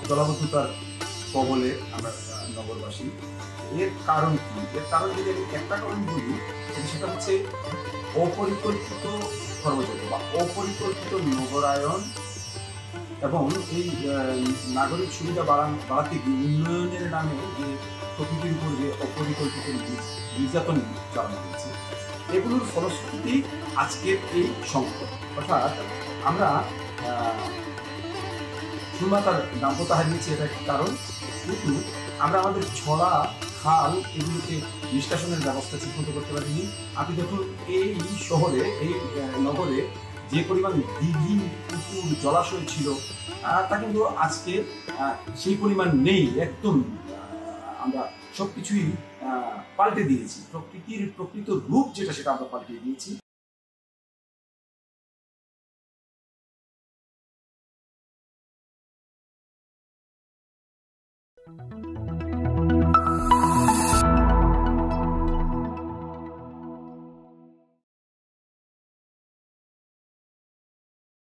জলাবদ্ধতার কবলে আমরা নগরবাসী। এর কারণ কি? এর কারণ যদি আমি একটা কারণ বলি, সেটা হচ্ছে অপরিকল্পিত কর্মযজ্ঞ বা অপরিকল্পিত নগরায়ন এবং এই নাগরিক সুবিধা বাড়াতে গিয়ে উন্নয়নের নামে যে প্রকৃতির উপর যে অপরিকল্পিত নির্যাতন চালানো হয়েছে, এগুলোর ফলশ্রুতিতেই আজকের এই সংকট। অর্থাৎ আমরা সুমাতার দাম্পত্য হারিয়েছি, এটা একটা কারণ, কিন্তু আমরা আমাদের ছড়া খাল এগুলোকে নিষ্কাশনের ব্যবস্থা ঠিকমতো করতে পারিনি। আপনি দেখুন এই শহরে, এই নগরে যে পরিমাণ দিঘি, পুকুর, জলাশয় ছিল, তা কিন্তু আজকে সেই পরিমাণ নেই। একদম আমরা সবকিছুই পাল্টে দিয়েছি। প্রকৃতির প্রকৃত রূপ যেটা, সেটা আমরা পাল্টে দিয়েছি।